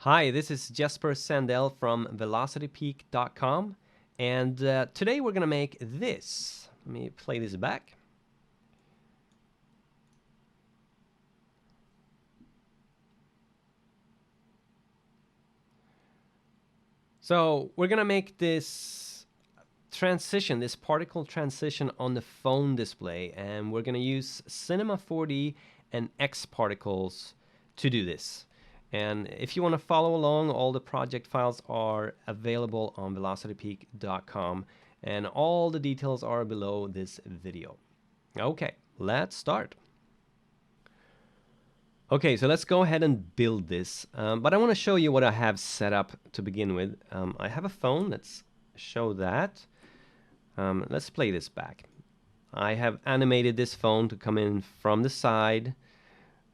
Hi, this is Jesper Sandell from Velocitypeak.com, and today we're going to make this. Let me play this back. So we're going to make this transition, this particle transition on the phone display, and we're going to use Cinema 4D and X particles to do this. And if you want to follow along, all the project files are available on velocitypeak.com, and all the details are below this video. Okay, let's start. Okay, so let's go ahead and build this, but I want to show you what I have set up to begin with. I have a phone. Let's show that. Let's play this back. I have animated this phone to come in from the side.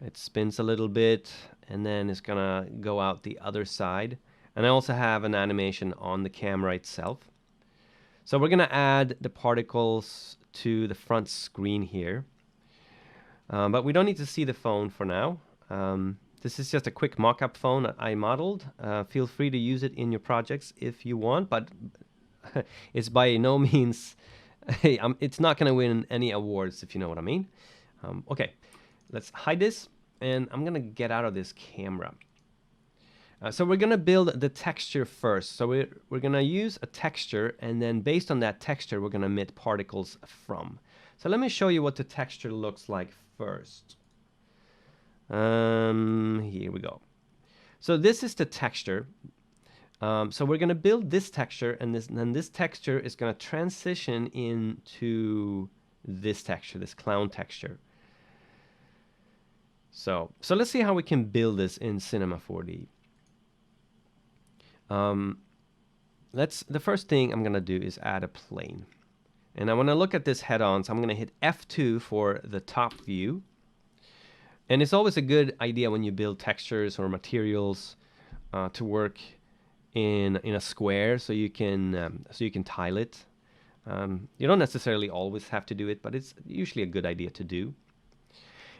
It spins a little bit, and then it's gonna go out the other side. And I also have an animation on the camera itself. So we're gonna add the particles to the front screen here. But we don't need to see the phone for now. This is just a quick mock-up phone that I modeled. Feel free to use it in your projects if you want, but it's by no means, it's not gonna win any awards, if you know what I mean. Okay. Let's hide this, and I'm gonna get out of this camera. So we're gonna build the texture first. So we're gonna use a texture, and then based on that texture, we're gonna emit particles from. So let me show you what the texture looks like first. Here we go. So this is the texture. So we're gonna build this texture, and then this texture is gonna transition into this texture, this clown texture. So let's see how we can build this in Cinema 4D. The first thing I'm gonna do is add a plane. And I wanna look at this head on, so I'm gonna hit F2 for the top view. And it's always a good idea when you build textures or materials to work in a square, so you can tile it. You don't necessarily always have to do it, but it's usually a good idea to do.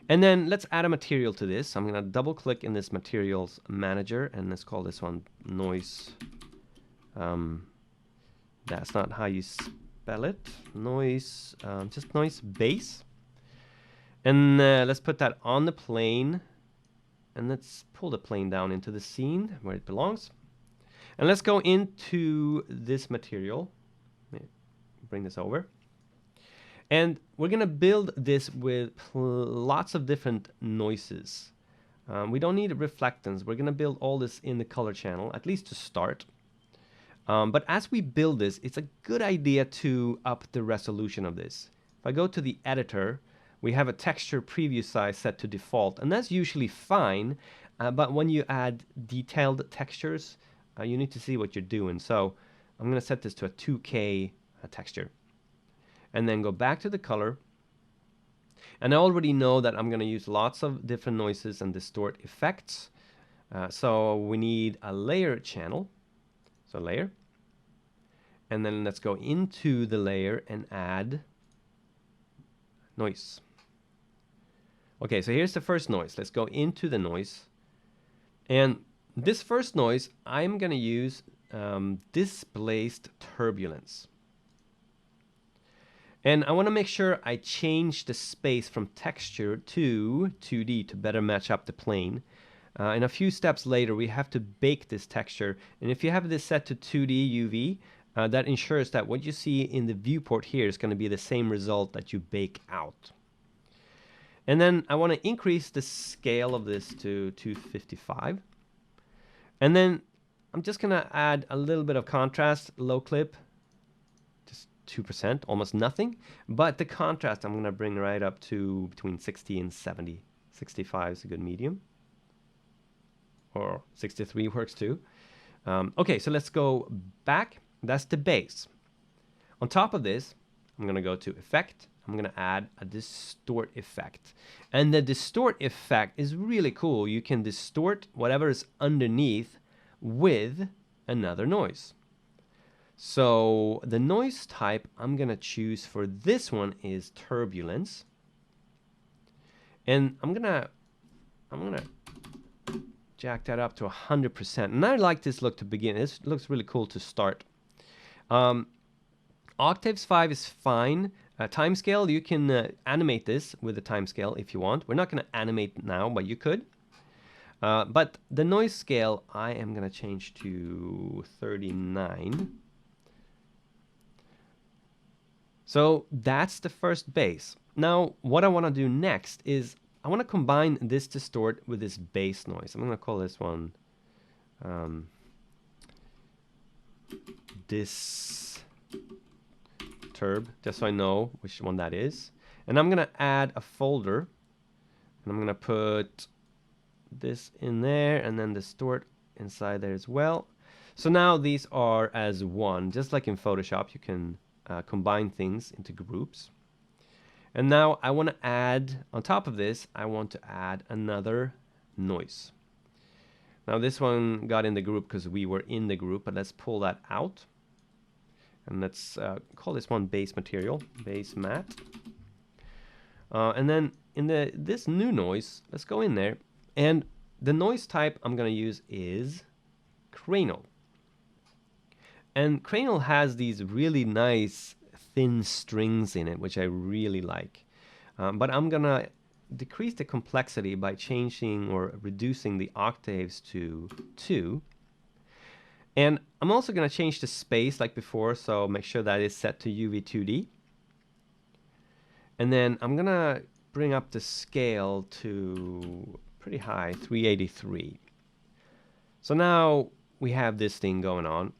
And then let's add a material to this. I'm going to double click in this materials manager, and let's call this one noise. That's not how you spell it. Noise, just noise base. And let's put that on the plane. And let's pull the plane down into the scene where it belongs. And let's go into this material. Let me bring this over. And we're going to build this with lots of different noises. We don't need reflectance. We're going to build all this in the color channel, at least to start. But as we build this, it's a good idea to up the resolution of this. If I go to the editor, we have a texture preview size set to default, and that's usually fine. But when you add detailed textures, you need to see what you're doing. So I'm going to set this to a 2K texture. And then go back to the color. And I already know that I'm going to use lots of different noises and distort effects. So we need a layer channel. So layer. And then let's go into the layer and add noise. Okay, so here's the first noise. Let's go into the noise. And this first noise, I'm going to use displaced turbulence. And I want to make sure I change the space from texture to 2D to better match up the plane. And a few steps later, we have to bake this texture. And if you have this set to 2D UV, that ensures that what you see in the viewport here is going to be the same result that you bake out. And then I want to increase the scale of this to 255. And then I'm just going to add a little bit of contrast, low clip. 2%, almost nothing, but the contrast I'm going to bring right up to between 60 and 70. 65 is a good medium, or 63 works too. Okay, so let's go back. That's the base. On top of this, I'm going to go to Effect. I'm going to add a Distort Effect. And the Distort Effect is really cool. You can distort whatever is underneath with another noise. So the noise type I'm going to choose for this one is turbulence. And I'm going to jack that up to 100%. And I like this look to begin. This looks really cool to start. Octaves 5 is fine. Timescale, you can animate this with the timescale if you want. We're not going to animate now, but you could. But the noise scale, I am going to change to 39. So that's the first bass. Now, what I want to do next is I want to combine this distort with this bass noise. I'm going to call this one Disturb, just so I know which one that is. And I'm going to add a folder. And I'm going to put this in there and then distort inside there as well. So now these are as one. Just like in Photoshop, you can combine things into groups. And now I want to add, on top of this, I want to add another noise. Now this one got in the group because we were in the group, but let's pull that out. And let's call this one base material, base mat. And then in this new noise, let's go in there. And the noise type I'm going to use is cranial. And cranial has these really nice thin strings in it, which I really like. But I'm going to decrease the complexity by changing or reducing the octaves to 2. And I'm also going to change the space like before, so make sure that is set to UV2D. And then I'm going to bring up the scale to pretty high, 383. So now we have this thing going on.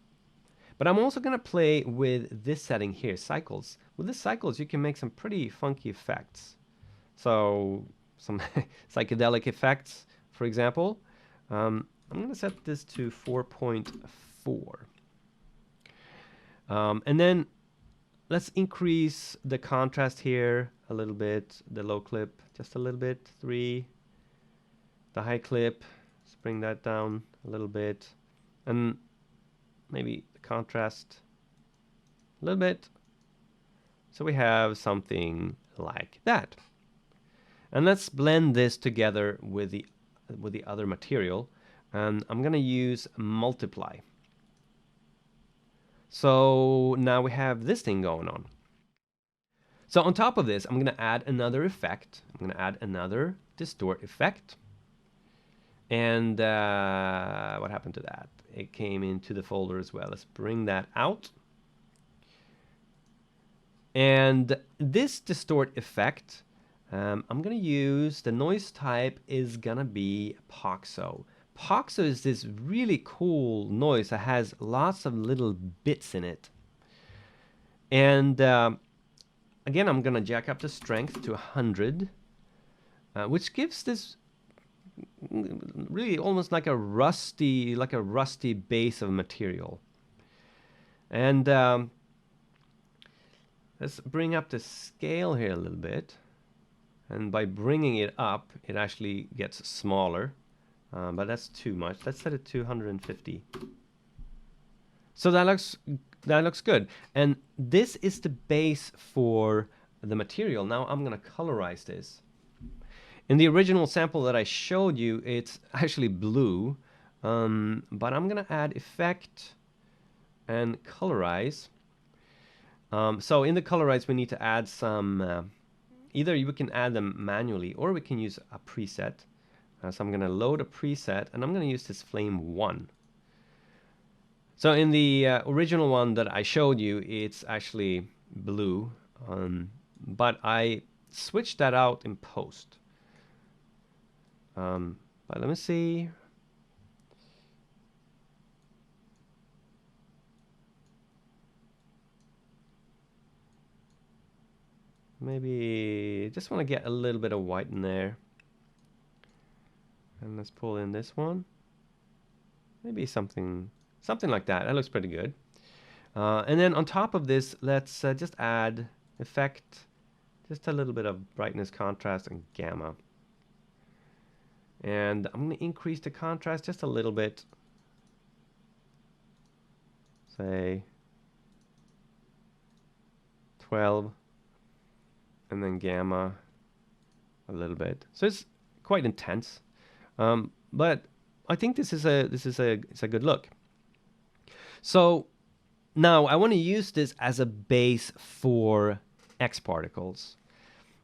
But I'm also going to play with this setting here, cycles. With the cycles, you can make some pretty funky effects. So some psychedelic effects, for example. I'm going to set this to 4.4. And then let's increase the contrast here a little bit, the low clip just a little bit, 3. The high clip, let's bring that down a little bit. And maybe the contrast a little bit. So we have something like that. And let's blend this together with the other material. And I'm going to use multiply. So now we have this thing going on. So on top of this, I'm going to add another effect. I'm going to add another distort effect. And what happened to that? It came into the folder as well. Let's bring that out. And this distort effect, I'm going to use, the noise type is going to be Poxo. Poxo is this really cool noise that has lots of little bits in it. And again, I'm going to jack up the strength to 100, which gives this really almost like a rusty base of material. And let's bring up the scale here a little bit. And by bringing it up, it actually gets smaller. But that's too much. Let's set it to 150. So that looks good. And this is the base for the material. Now I'm going to colorize this. In the original sample that I showed you, it's actually blue. But I'm going to add effect and colorize. So in the colorize, we need to add some, either you can add them manually or we can use a preset. So I'm going to load a preset and I'm going to use this flame 1. So in the original one that I showed you, it's actually blue. But I switched that out in post. But let me see. Maybe just want to get a little bit of white in there. And let's pull in this one. Maybe something like that. That looks pretty good. And then on top of this, let's just add effect, just a little bit of brightness, contrast, and gamma. And I'm going to increase the contrast just a little bit. Say 12. And then gamma a little bit. So it's quite intense. But I think it's a good look. So now I want to use this as a base for X particles.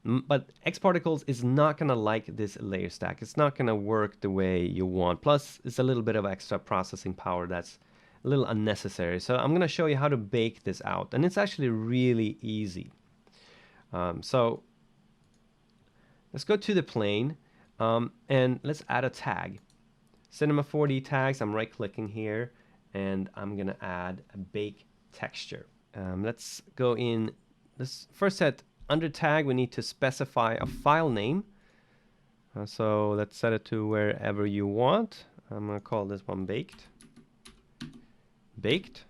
But X particles is not going to like this layer stack. It's not going to work the way you want. Plus, it's a little bit of extra processing power that's a little unnecessary. So I'm going to show you how to bake this out. And it's actually really easy. So let's go to the plane and let's add a tag. Cinema 4D tags, I'm right clicking here and I'm going to add a bake texture. Let's go in, let's first set under tag, we need to specify a file name. So let's set it to wherever you want. I'm going to call this one baked. Baked.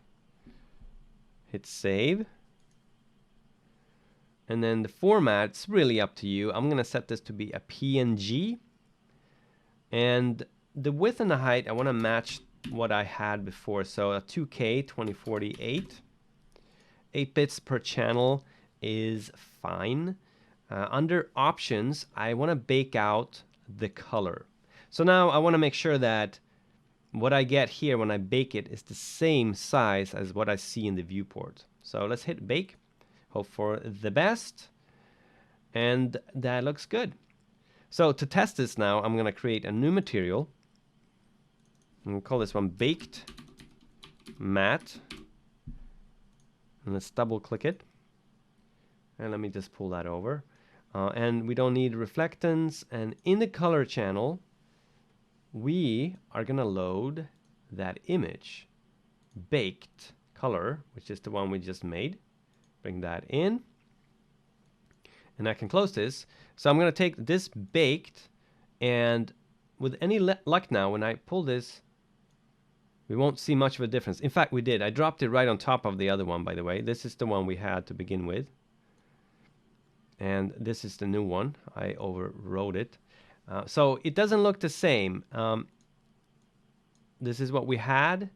Hit save. And then the format's really up to you. I'm going to set this to be a PNG. And the width and the height, I want to match what I had before. So a 2K 2048. 8 bits per channel is fine. Under options, I want to bake out the color. So now I want to make sure that what I get here when I bake it is the same size as what I see in the viewport. So let's hit bake, hope for the best, and that looks good. So to test this now, I'm going to create a new material. I'm going to call this one baked matte, and let's double click it. And let me just pull that over. And we don't need reflectance. And in the color channel, we are going to load that image, baked color, which is the one we just made. Bring that in. And I can close this. So I'm going to take this baked, and with any luck now, when I pull this, we won't see much of a difference. In fact, we did. I dropped it right on top of the other one, by the way. This is the one we had to begin with. And this is the new one. I overwrote it. So it doesn't look the same. This is what we had,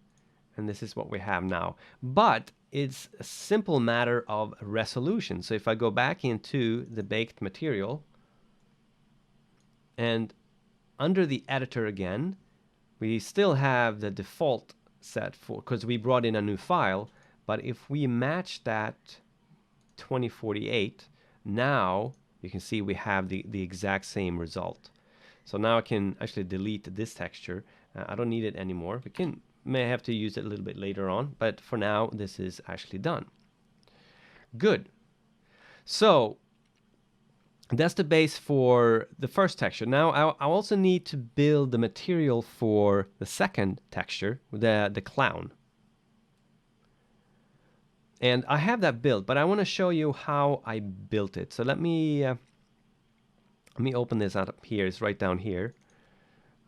and this is what we have now. But it's a simple matter of resolution. So if I go back into the baked material, and under the editor again, we still have the default set for, because we brought in a new file. But if we match that 2048, now you can see we have the exact same result. So now I can actually delete this texture. I don't need it anymore. We may have to use it a little bit later on, but for now this is actually done. Good. So that's the base for the first texture. Now I also need to build the material for the second texture, the clown. And I have that built, but I want to show you how I built it. So let me open this up here. It's right down here.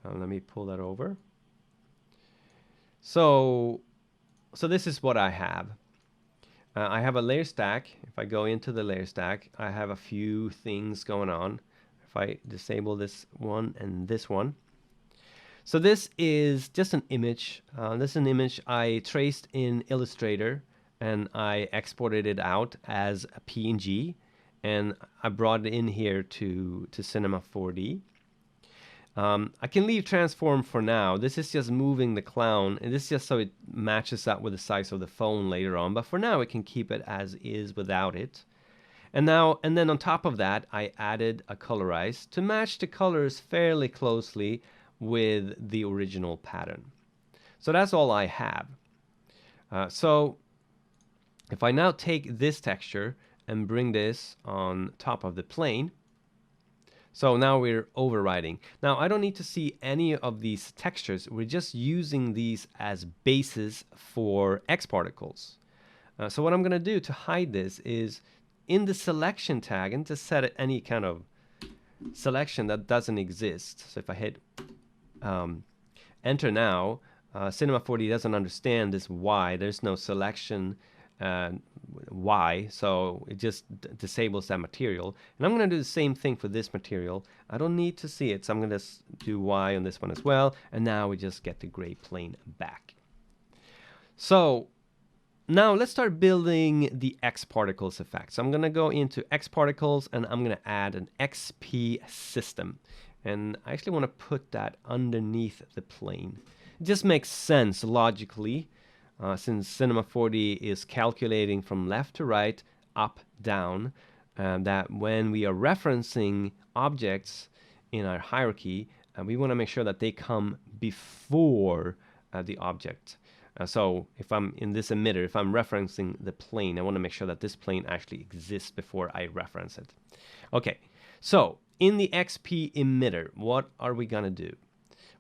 Let me pull that over. So this is what I have. I have a layer stack. If I go into the layer stack, I have a few things going on. If I disable this one and this one. So this is just an image. This is an image I traced in Illustrator, and I exported it out as a PNG, and I brought it in here to Cinema 4D. I can leave transform for now. This is just moving the clown, and this is just so it matches up with the size of the phone later on. But for now, we can keep it as is without it. And then on top of that, I added a Colorize to match the colors fairly closely with the original pattern. So that's all I have. So if I now take this texture and bring this on top of the plane, so now we're overriding. Now I don't need to see any of these textures. We're just using these as bases for X particles. So what I'm going to do to hide this is in the selection tag, and to set any kind of selection that doesn't exist. So if I hit enter now, Cinema 4D doesn't understand this Y. There's no selection Y, so it just disables that material. And I'm going to do the same thing for this material. I don't need to see it, so I'm going to do Y on this one as well. And now we just get the gray plane back. So now let's start building the X particles effect. So I'm going to go into X particles, and I'm going to add an XP system. and I actually want to put that underneath the plane. It just makes sense logically, since Cinema 4D is calculating from left to right, up, down, that when we are referencing objects in our hierarchy, we want to make sure that they come before the object. So if I'm in this emitter, if I'm referencing the plane, I want to make sure that this plane actually exists before I reference it. Okay, so in the XP emitter, what are we going to do?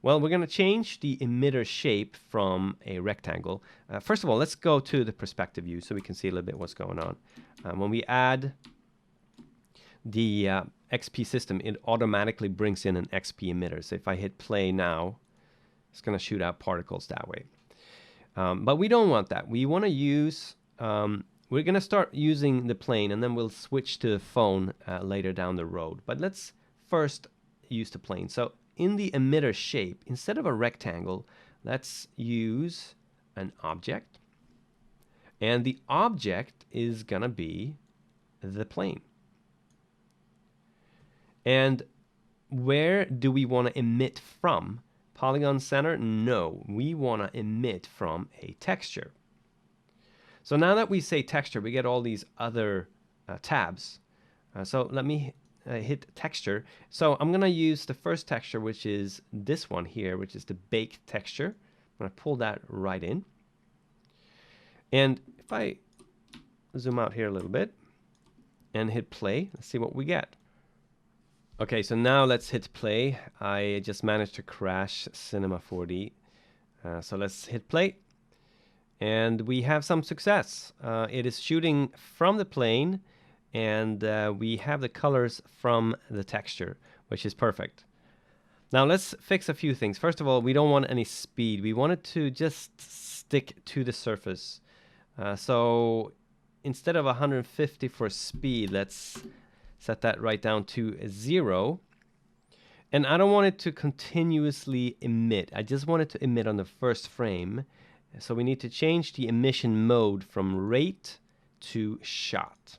Well, we're going to change the emitter shape from a rectangle. First of all, let's go to the perspective view so we can see a little bit what's going on. When we add the XP system, it automatically brings in an XP emitter. So if I hit play now, it's going to shoot out particles that way. But we don't want that. We want to use, we're going to start using the plane, and then we'll switch to the phone later down the road. But let's first use the plane. So in the emitter shape, instead of a rectangle, let's use an object. And the object is going to be the plane. And where do we want to emit from? Polygon center? No, we want to emit from a texture. So now that we say texture, we get all these other tabs. So let me hit texture. So I'm going to use the first texture, which is this one here, which is the baked texture. I'm going to pull that right in. And if I zoom out here a little bit and hit play, let's see what we get. Okay, so now let's hit play. I just managed to crash Cinema 4D. So let's hit play. And we have some success. It is shooting from the plane, and we have the colors from the texture, which is perfect. Now let's fix a few things. First of all, we don't want any speed. We want it to just stick to the surface. So instead of 150 for speed, let's set that right down to 0. And I don't want it to continuously emit. I just want it to emit on the first frame. So we need to change the emission mode from rate to shot.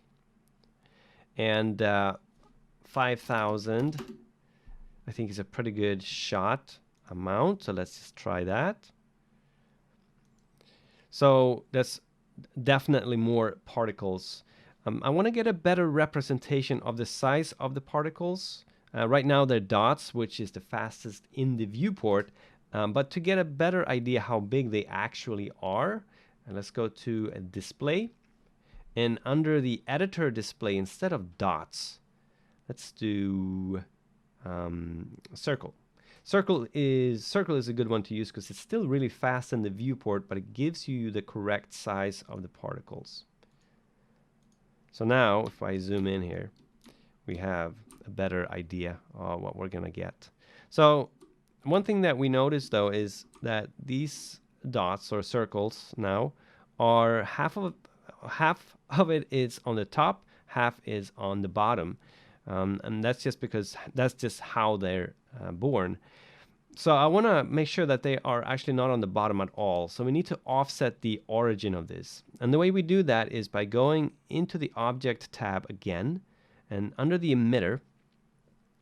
And 5,000, I think, is a pretty good shot amount. So let's just try that. So that's definitely more particles. I want to get a better representation of the size of the particles. Right now they're dots, which is the fastest in the viewport. But to get a better idea how big they actually are, let's go to display. And under the editor display, instead of dots, let's do circle. Circle is a good one to use because it's still really fast in the viewport, but it gives you the correct size of the particles. So now, if I zoom in here, we have a better idea of what we're going to get. So one thing that we notice, though, is that these dots or circles now are half of it is on the top, half is on the bottom. And that's just because that's just how they're born. So I want to make sure that they are actually not on the bottom at all. So we need to offset the origin of this. And the way we do that is by going into the Object tab again. And under the emitter,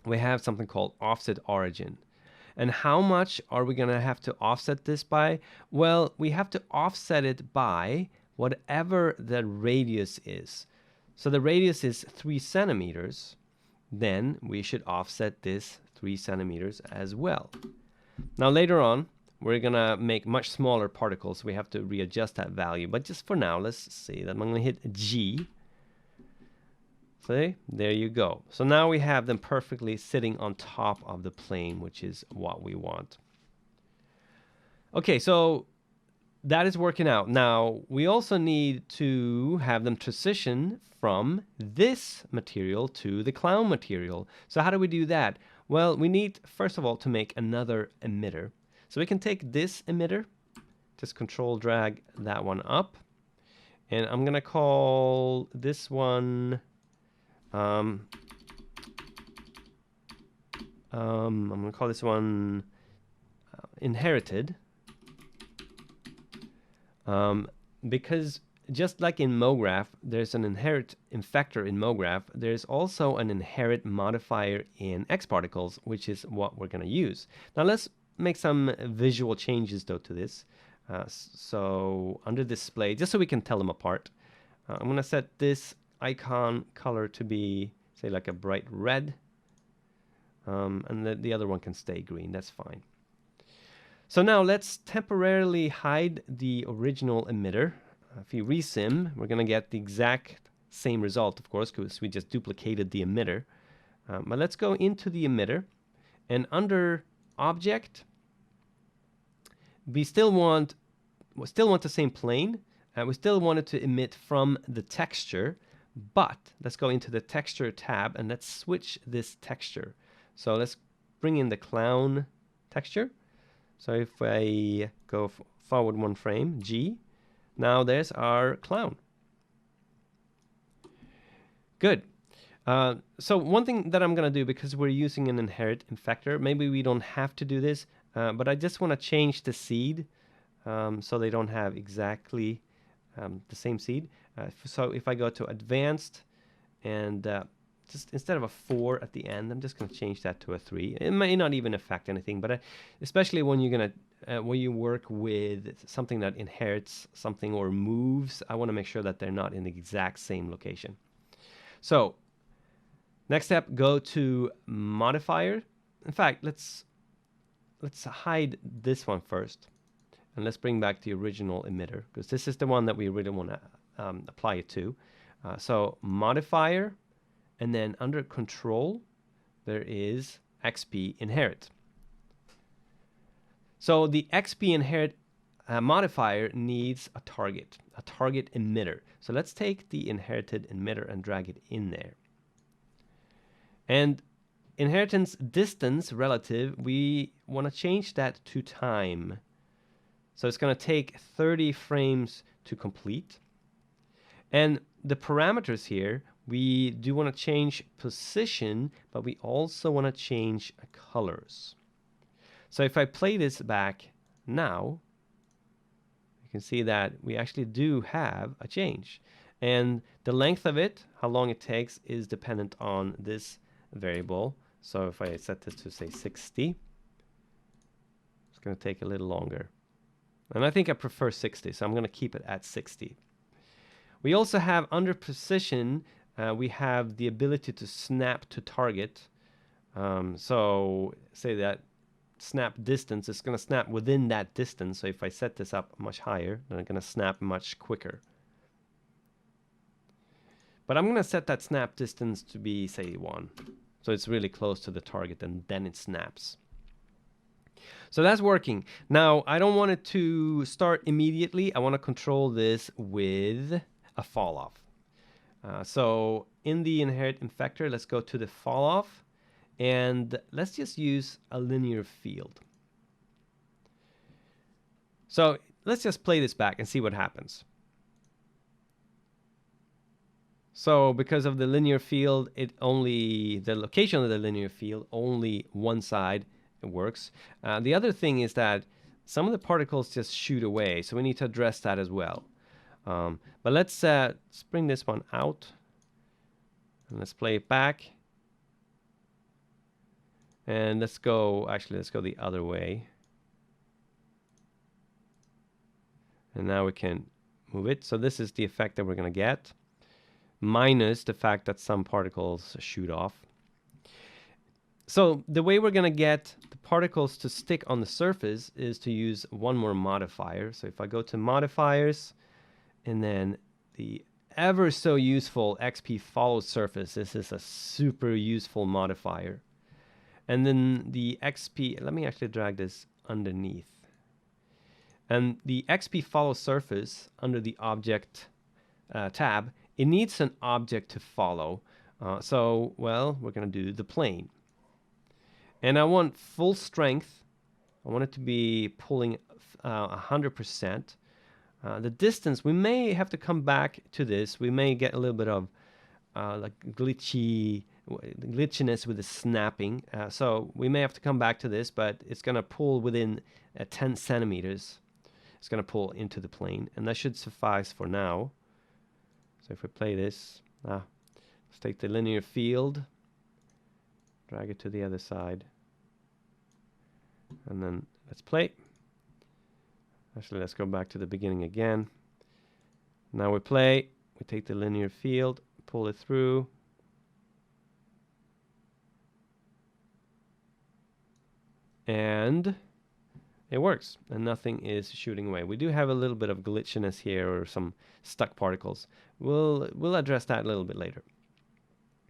we have something called Offset Origin. And how much are we going to have to offset this by? Well, we have to offset it by whatever the radius is. So the radius is 3 centimeters. Then we should offset this 3 centimeters as well. Now later on, we're going to make much smaller particles. We have to readjust that value. But just for now, let's see that I'm going to hit G. See, there you go. So now we have them perfectly sitting on top of the plane, which is what we want. Okay, so that is working out. Now, we also need to have them transition from this material to the clown material. So how do we do that? Well, we need, first of all, to make another emitter. So we can take this emitter, just control drag that one up. And I'm going to call this one, I'm going to call this one inherited. Because just like in MoGraph, there's an inherit infactor in MoGraph, there's also an inherit modifier in Xparticles, which is what we're going to use. Now let's make some visual changes though to this. So under display, just so we can tell them apart, I'm going to set this icon color to be, say, like a bright red, and the other one can stay green. That's fine. So now let's temporarily hide the original emitter. If you resim, we're going to get the exact same result, of course, because we just duplicated the emitter. But let's go into the emitter, and under object, we still want the same plane. We still want it to emit from the texture, but let's go into the texture tab and let's switch this texture. So let's bring in the clown texture. So if I go forward one frame, G, now there's our clown. Good. So one thing that I'm going to do, because we're using an inherit infactor, maybe we don't have to do this, but I just want to change the seed so they don't have exactly the same seed. So if I go to advanced and just instead of a 4 at the end, I'm just going to change that to a 3. It may not even affect anything, but especially when you're going to when you work with something that inherits something or moves, I want to make sure that they're not in the exact same location. So next step, go to modifier. In fact, let's hide this one first, and let's bring back the original emitter, because this is the one that we really want to apply it to. So modifier, and then under control, there is XP inherit. So the XP inherit modifier needs a target emitter. So let's take the inherited emitter and drag it in there. And inheritance distance relative, we want to change that to time. So it's going to take 30 frames to complete. And the parameters here, we do want to change position, but we also want to change colors. So if I play this back now, you can see that we actually do have a change. And the length of it, how long it takes, is dependent on this variable. So if I set this to, say, 60, it's going to take a little longer. And I think I prefer 60, so I'm going to keep it at 60. We also have under position, we have the ability to snap to target. So say that snap distance is going to snap within that distance. So if I set this up much higher, then I'm going to snap much quicker. But I'm going to set that snap distance to be, say, 1. So it's really close to the target, and then it snaps. So that's working. Now, I don't want it to start immediately. I want to control this with a fall off. So in the inherit infactor, let's go to the fall off, and let's just use a linear field. So let's just play this back and see what happens. So because of the linear field, the location of the linear field, only one side works. The other thing is that some of the particles just shoot away, so we need to address that as well. But let's bring this one out, and let's play it back. And let's go the other way. And now we can move it. So this is the effect that we're going to get, minus the fact that some particles shoot off. So the way we're going to get the particles to stick on the surface is to use one more modifier. So if I go to modifiers, and then the ever so useful XP follow surface, this is a super useful modifier. And then the XP, let me actually drag this underneath. And the XP follow surface under the object tab, it needs an object to follow. So, well, we're going to do the plane. And I want full strength. I want it to be pulling 100%. The distance, we may have to come back to this. We may get a little bit of like glitchiness with the snapping. So we may have to come back to this, but it's going to pull within 10 centimeters. It's going to pull into the plane, and that should suffice for now. So if we play this, let's take the linear field, drag it to the other side, and then let's play. Actually, let's go back to the beginning again. Now we play, we take the linear field, pull it through. And it works, and nothing is shooting away. We do have a little bit of glitchiness here, or some stuck particles. We'll address that a little bit later.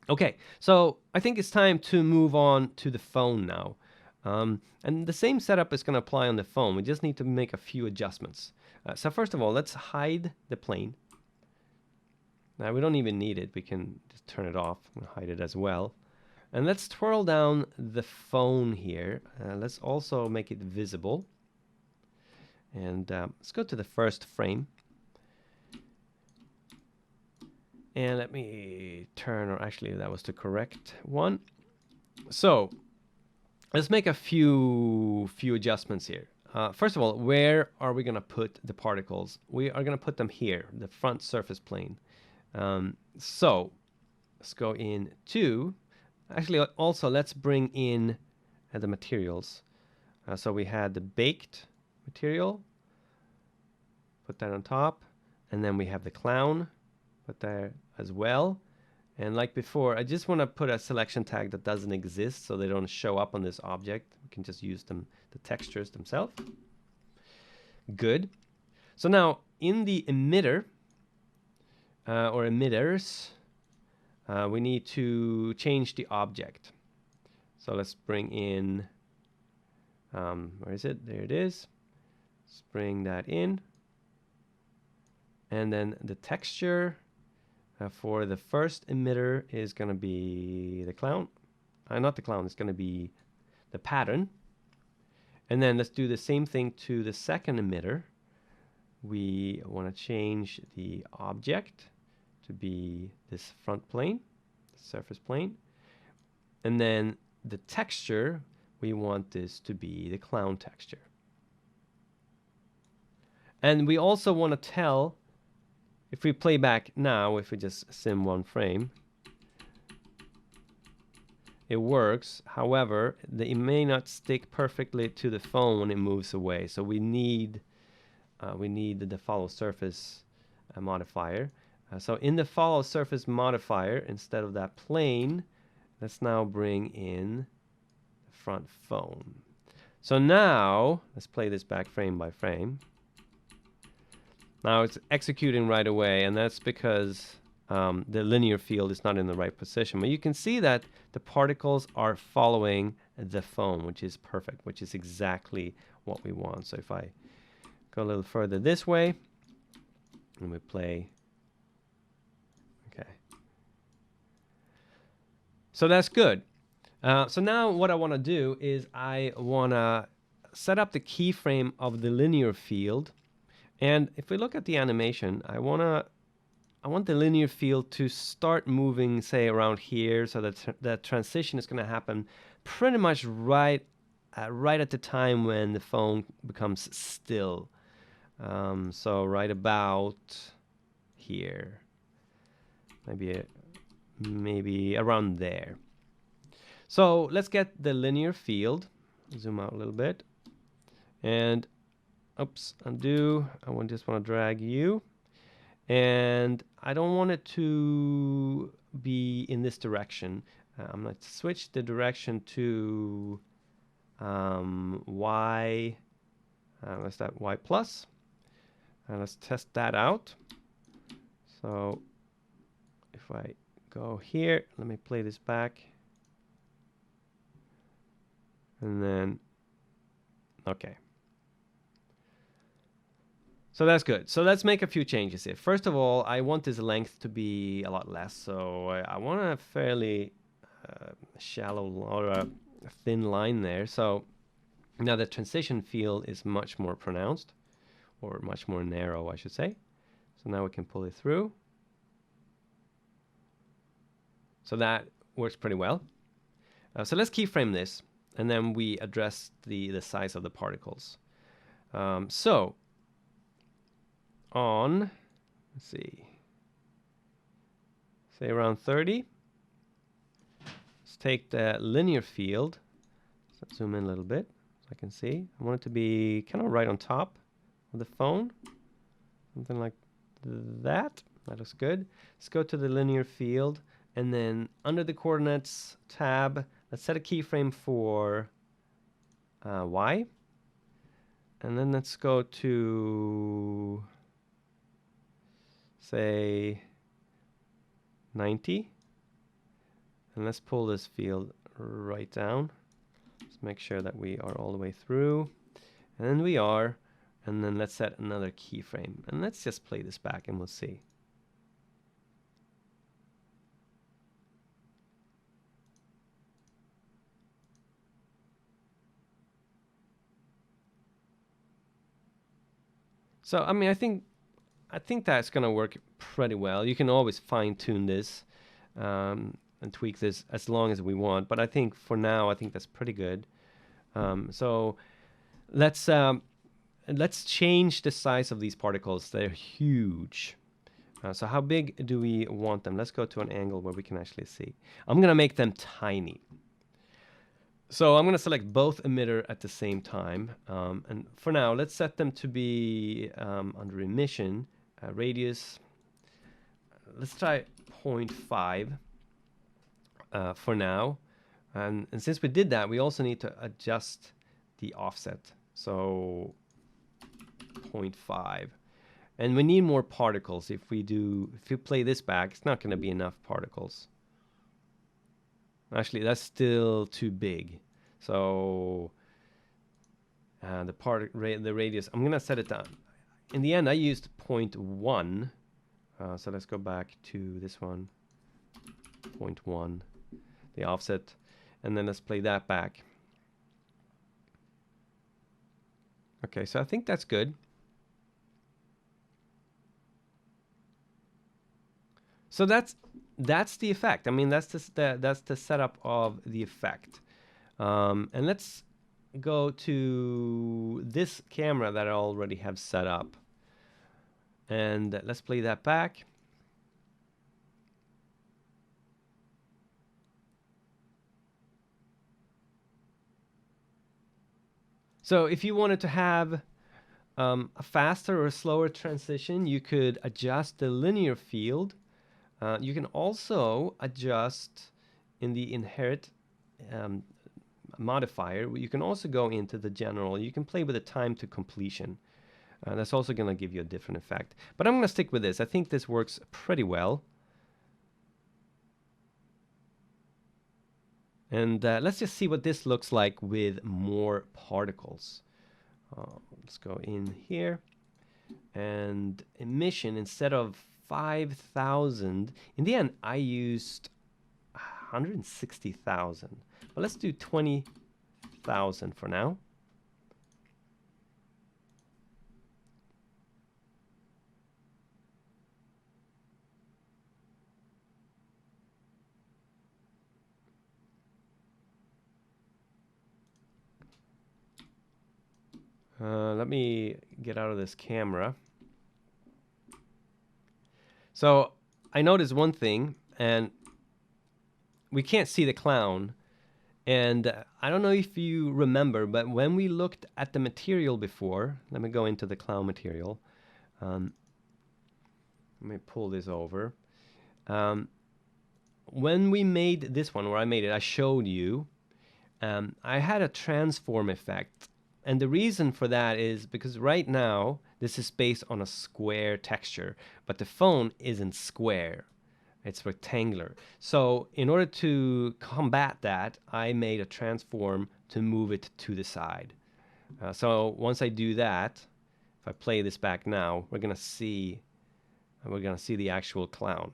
Okay, so I think it's time to move on to the phone now. And the same setup is going to apply on the phone. We just need to make a few adjustments. So first of all, let's hide the plane. Now we don't even need it. We can just turn it off and hide it as well. And let's twirl down the phone here. Let's also make it visible. And let's go to the first frame. And let me turn, or actually that was the correct one. So let's make a few let's here. First of all, where are we going to put the particles? We are going to put them here, the front surface plane. So let's go into, actually also let's bring in the materials. So we had the baked material, put that on top, and then we have the clown, put there as well. And like before, I just want to put a selection tag that doesn't exist so they don't show up on this object. We can just use them, the textures themselves. Good. So now in the emitter, or emitters, we need to change the object. So let's bring in, where is it? There it is. Let's bring that in. And then the texture for the first emitter is going to be the clown. Not the clown, it's going to be the pattern. And then let's do the same thing to the second emitter. We want to change the object to be this front plane, the surface plane. And then the texture, we want this to be the clown texture. And we also want to tell, if we play back now, if we just sim one frame, it works. However, it may not stick perfectly to the phone when it moves away. So we need the follow surface modifier. So in the follow surface modifier, instead of that plane, let's now bring in the front phone. So now let's play this back frame by frame. Now it's executing right away, and that's because the linear field is not in the right position. But you can see that the particles are following the phone, which is perfect, which is exactly what we want. So if I go a little further this way, and we play, okay. So that's good. So now what I want to do is I want to set up the keyframe of the linear field. And if we look at the animation, I want the linear field to start moving, say, around here, so that that transition is going to happen pretty much right at the time when the phone becomes still. So right about here, maybe around there. So let's get the linear field. Zoom out a little bit, and oops, undo. Just want to drag you. And I don't want it to be in this direction. I'm going to switch the direction to Y. Let's that Y plus. And let's test that out. So if I go here, let me play this back. And then, okay. So that's good. So let's make a few changes here. First of all, I want this length to be a lot less. So I want a fairly shallow or a thin line there. So now the transition field is much more pronounced, or much more narrow, I should say. So now we can pull it through. So that works pretty well. So let's keyframe this, and then we address the size of the particles. So on, let's see, say around 30. Let's take the linear field. Let's zoom in a little bit so I can see. I want it to be kind of right on top of the phone. Something like that. That looks good. Let's go to the linear field, and then under the coordinates tab, let's set a keyframe for Y. And then let's go to, say, 90. And let's pull this field right down. Let's make sure that we are all the way through. And then we are. And then let's set another keyframe. And let's just play this back and we'll see. So, I mean, I think that's going to work pretty well. You can always fine-tune this and tweak this as long as we want. But I think for now, I think that's pretty good. So let's change the size of these particles. They're huge. So how big do we want them? Let's go to an angle where we can actually see. I'm going to make them tiny. So I'm going to select both emitter at the same time. And for now, let's set them to be under emission, radius. Let's try 0.5 for now. And since we did that, we also need to adjust the offset. So 0.5. And we need more particles. If we play this back, it's not going to be enough particles. Actually, that's still too big. So the radius, I'm going to set it down. In the end, I used 0.1. So let's go back to this one, 0.1, the offset. And then let's play that back. Okay, so I think that's good. So that's the effect. I mean, that's the setup of the effect. And let's go to this camera that I already have set up. And let's play that back. So if you wanted to have a faster or slower transition, you could adjust the linear field. You can also adjust in the inherit modifier. You can also go into the general. You can play with the time to completion. That's also going to give you a different effect. But I'm going to stick with this. I think this works pretty well. And let's just see what this looks like with more particles. Let's go in here. And emission, instead of 5,000, in the end, I used 160,000. But let's do 20,000 for now. Let me get out of this camera. So I noticed one thing, and we can't see the clown. And I don't know if you remember, but when we looked at the material before, let me go into the clown material. Let me pull this over. When we made this one, where I made it, I showed you, I had a transform effect. And the reason for that is because right now, this is based on a square texture, but the phone isn't square. It's rectangular. So in order to combat that, I made a transform to move it to the side. So once I do that, if I play this back now, we're gonna see the actual clown.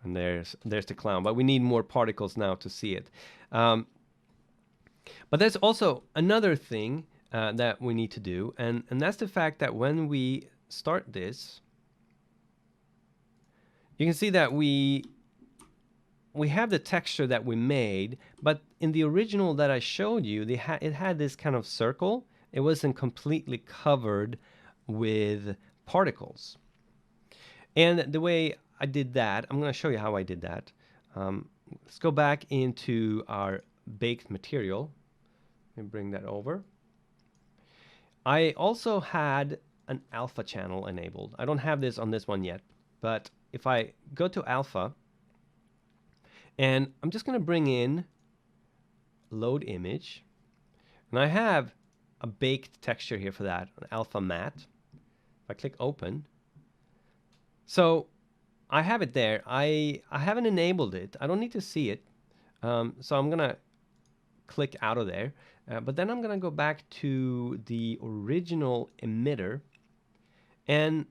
And there's the clown, but we need more particles now to see it. But there's also another thing that we need to do, and that's the fact that when we start this, you can see that we have the texture that we made, but in the original that I showed you, it had this kind of circle. It wasn't completely covered with particles. And the way I did that, I'm going to show you how I did that. Let's go back into our baked material and bring that over. I also had an alpha channel enabled. I don't have this on this one yet, but if I go to alpha, and I'm just going to bring in load image, and I have a baked texture here for that, an alpha matte. If I click open, so I have it there. I haven't enabled it. I don't need to see it. So I'm going to click out of there. But then I'm going to go back to the original emitter. And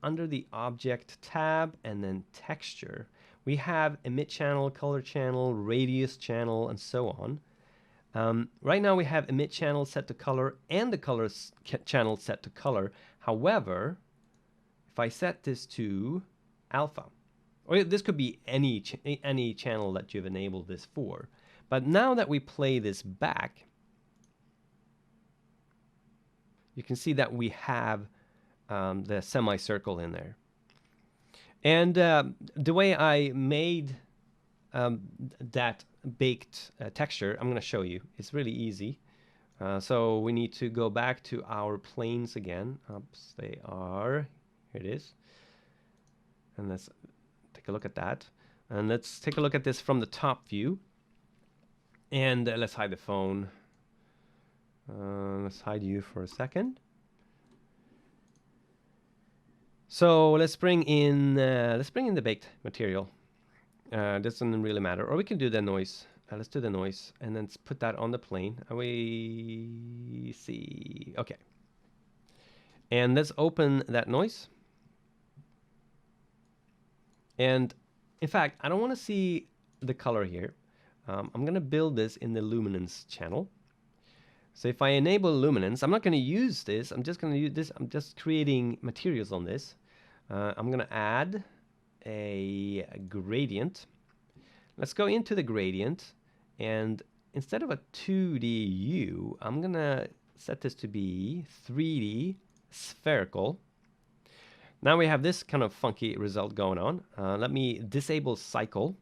under the Object tab and then Texture, we have Emit Channel, Color Channel, Radius Channel, and so on. Right now we have Emit Channel set to Color and the Color Channel set to Color. However, if I set this to Alpha, or this could be any channel that you've enabled this for. But now that we play this back, you can see that we have the semicircle in there. And the way I made that baked texture, I'm going to show you. It's really easy. So we need to go back to our planes again. Oops, they are. Here it is. And let's take a look at that. And let's take a look at this from the top view. And let's hide the phone. Let's hide you for a second. So let's bring in the baked material. Doesn't really matter. Or we can do the noise. Let's do the noise and then put that on the plane. And we see. Okay. And let's open that noise. And in fact, I don't want to see the color here. I'm going to build this in the luminance channel. So if I enable luminance, I'm not going to use this. I'm just going to use this. I'm just creating materials on this. I'm going to add a gradient. Let's go into the gradient. And instead of a 2D U, I'm going to set this to be 3D spherical. Now we have this kind of funky result going on. Let me disable cycle.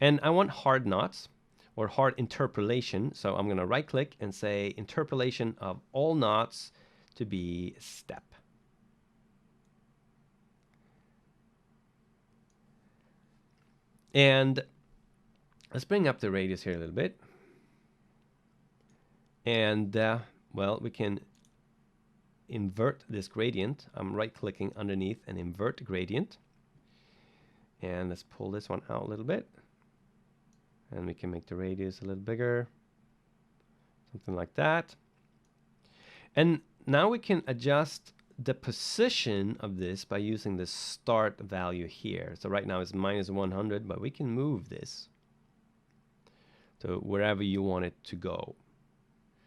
And I want hard knots or hard interpolation. So I'm going to right click and say interpolation of all knots to be step. And let's bring up the radius here a little bit. And well, we can invert this gradient. I'm right clicking underneath and invert gradient. And let's pull this one out a little bit. And we can make the radius a little bigger. Something like that. And now we can adjust the position of this by using the start value here. So right now it's -100, but we can move this to wherever you want it to go.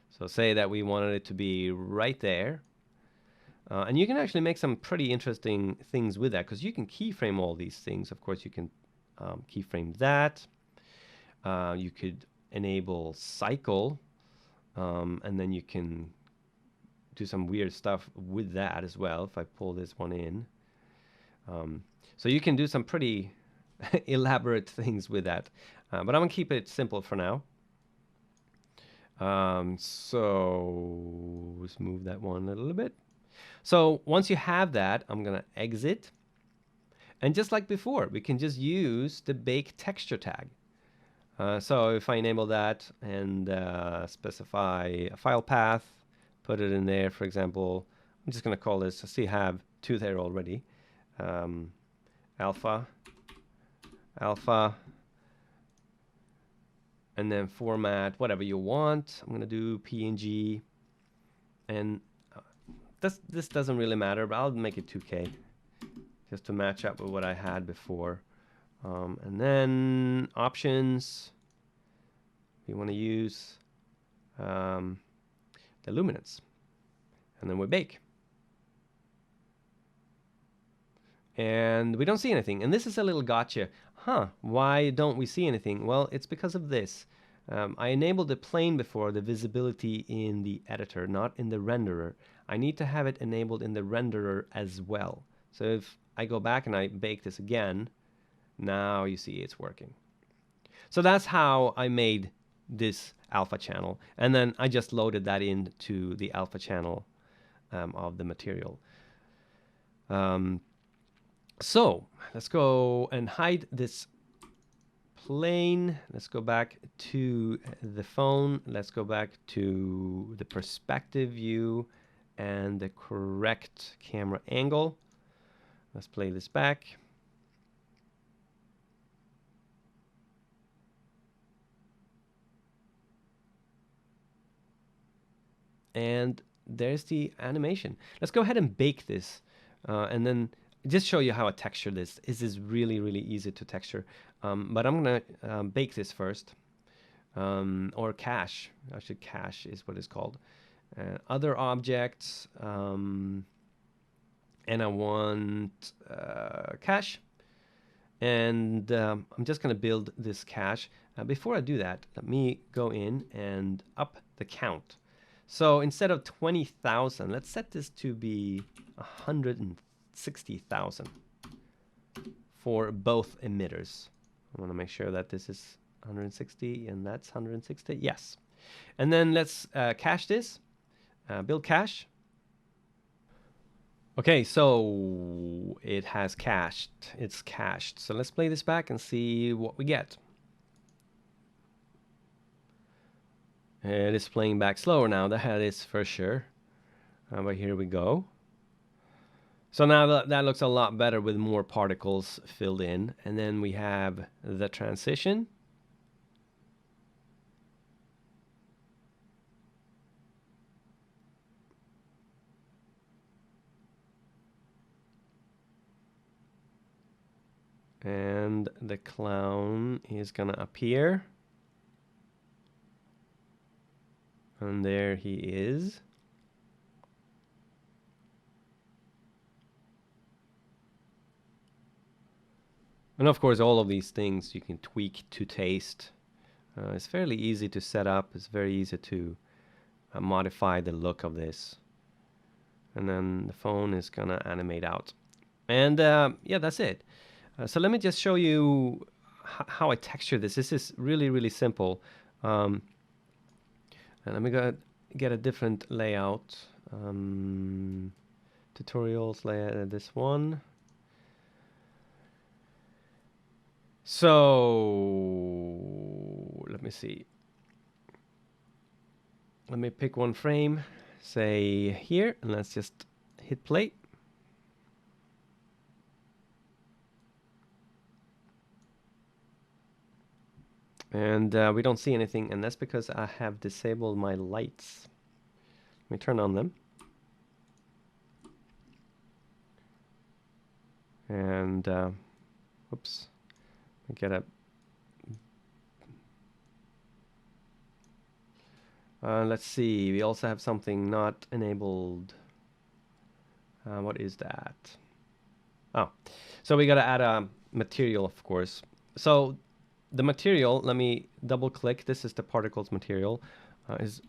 So say that we wanted it to be right there. And you can actually make some pretty interesting things with that, because you can keyframe all these things. Of course, you can keyframe that. You could enable cycle, and then you can do some weird stuff with that as well. If I pull this one in. So you can do some pretty elaborate things with that. But I'm going to keep it simple for now. So let's move that one a little bit. So once you have that, I'm going to exit. And just like before, we can just use the bake texture tag. So if I enable that and specify a file path, put it in there, for example, I'm just going to call this, I see I have two there already. Alpha, and then format, whatever you want. I'm going to do PNG. And this doesn't really matter, but I'll make it 2K just to match up with what I had before. And then options, we want to use the luminance. And then we bake. And we don't see anything. And this is a little gotcha. Why don't we see anything? Well, it's because of this. I enabled the plane before, the visibility in the editor, not in the renderer. I need to have it enabled in the renderer as well. So if I go back and I bake this again, now you see it's working. So that's how I made this alpha channel. And then I just loaded that into the alpha channel of the material. So let's go and hide this plane. Let's go back to the phone. Let's go back to the perspective view and the correct camera angle. Let's play this back. And there's the animation. Let's go ahead and bake this and then just show you how I texture this. This is really, really easy to texture. But I'm going to bake this first. Or cache. Actually, cache is what it's called. Other objects. And I want cache. And I'm just going to build this cache. Before I do that, let me go in and up the count. So instead of 20,000, let's set this to be 160,000 for both emitters. I want to make sure that this is 160 and that's 160. Yes. And then let's cache this, build cache. Okay, so it has cached. It's cached. So let's play this back and see what we get. It is playing back slower now. That is for sure. But here we go. So now that looks a lot better with more particles filled in. And then we have the transition. And the clown is gonna appear. And there he is. And of course, all of these things you can tweak to taste. It's fairly easy to set up. It's very easy to modify the look of this. And then the phone is gonna animate out. And yeah, that's it. So let me just show you how I texture this. This is really, really simple. And let me go get a different layout. Tutorials, layout, this one. So let me see. Let me pick one frame, say here, and let's just hit play. And we don't see anything, and that's because I have disabled my lights. Let me turn on them. And oops, I get a. Let's see. We also have something not enabled. What is that? Oh, so we got to add a material, of course. So the material, let me double click. This is the particles material. Is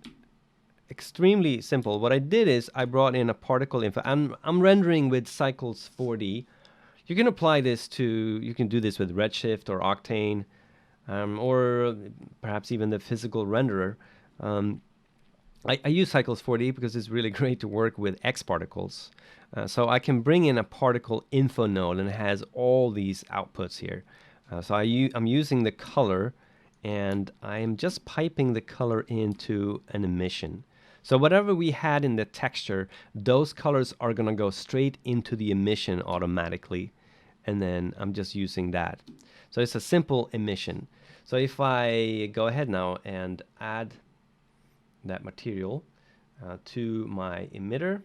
extremely simple. What I did is I brought in a particle info. I'm rendering with Cycles 4D. You can apply this to, you can do this with Redshift or Octane, or perhaps even the physical renderer. I use Cycles 4D because it's really great to work with X particles. So I can bring in a particle info node and it has all these outputs here. So I'm using the color and I'm just piping the color into an emission. So whatever we had in the texture, those colors are going to go straight into the emission automatically. And then I'm just using that. So it's a simple emission. So if I go ahead now and add that material to my emitter,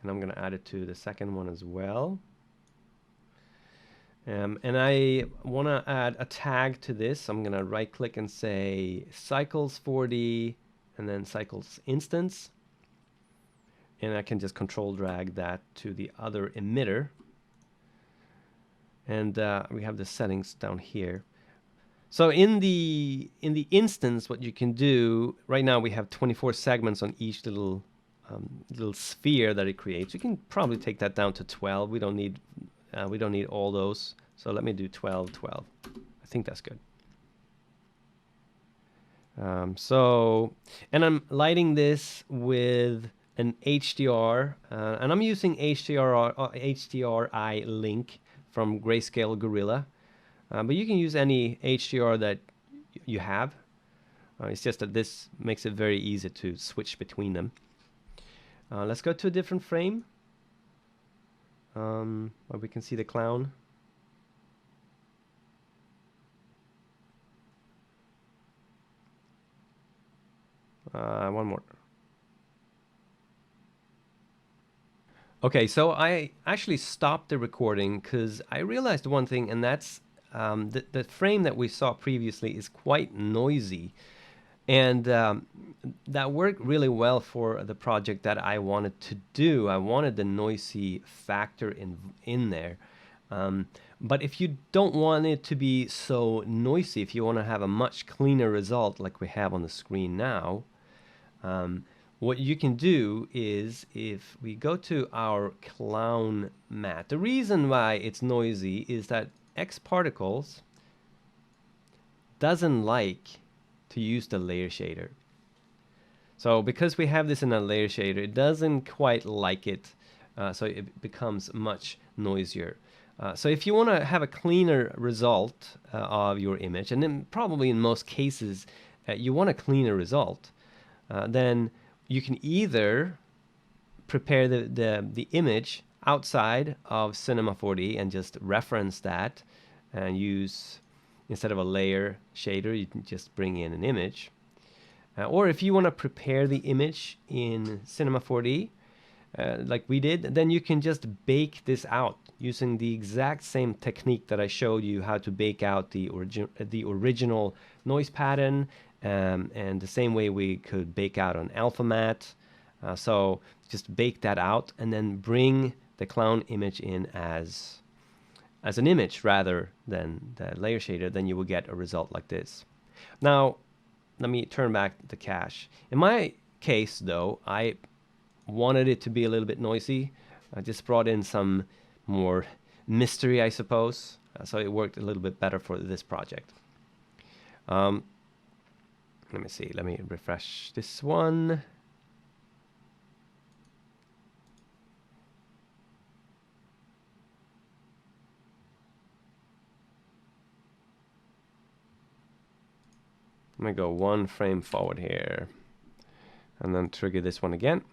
and I'm going to add it to the second one as well. And I want to add a tag to this. I'm going to right click and say Cycles 4D and then Cycles Instance. And I can just control drag that to the other emitter. And we have the settings down here. So in the instance, what you can do right now, we have 24 segments on each little sphere that it creates. You can probably take that down to 12. We don't need all those. So let me do 12, 12. I think that's good. And I'm lighting this with an HDR, and I'm using HDRI link from Grayscale Gorilla. But you can use any HDR that you have. It's just that this makes it very easy to switch between them. Let's go to a different frame where we can see the clown. One more. Okay, so I actually stopped the recording because I realized one thing, and that's the frame that we saw previously is quite noisy. And that worked really well for the project that I wanted to do. I wanted the noisy factor in there. But if you don't want it to be so noisy, if you want to have a much cleaner result like we have on the screen now, what you can do is, if we go to our clown matte, the reason why it's noisy is that Xparticles doesn't like to use the layer shader. So because we have this in a layer shader, it doesn't quite like it, so it becomes much noisier. So if you want to have a cleaner result of your image, and then probably in most cases you want a cleaner result, then you can either prepare the image outside of Cinema 4D and just reference that and use, instead of a layer shader, you can just bring in an image. Or if you want to prepare the image in Cinema 4D, like we did, then you can just bake this out using the exact same technique that I showed you how to bake out the original noise pattern, and the same way we could bake out an alpha matte. So just bake that out and then bring the clown image in as an image rather than the layer shader. Then you will get a result like this. Now let me turn back the cache. In my case though, I wanted it to be a little bit noisy. I just brought in some more mystery, I suppose, so it worked a little bit better for this project. Let me see, let me refresh this one. I'm gonna go one frame forward here and then trigger this one again.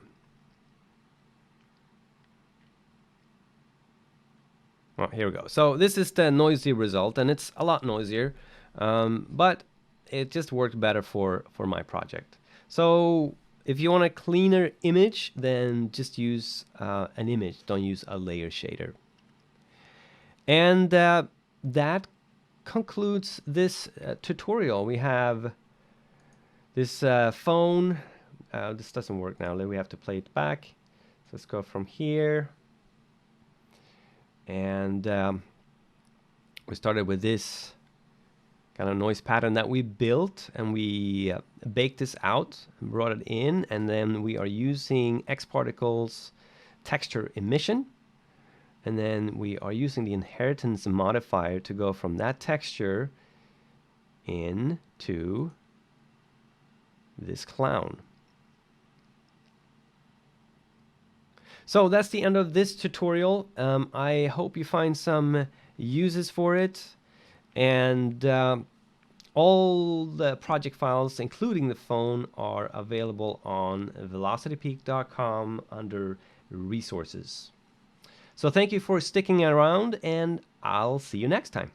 Oh, here we go. So this is the noisy result, and it's a lot noisier, but it just worked better for my project. So if you want a cleaner image, then just use an image. Don't use a layer shader. And that concludes this tutorial. We have this phone. This doesn't work now. We have to play it back. So let's go from here. And we started with this kind of noise pattern that we built, and we baked this out and brought it in, and then we are using Xparticles texture emission, and then we are using the inheritance modifier to go from that texture into this clown. So that's the end of this tutorial. I hope you find some uses for it, and all the project files, including the phone, are available on velocitypeak.com under resources. So thank you for sticking around, and I'll see you next time.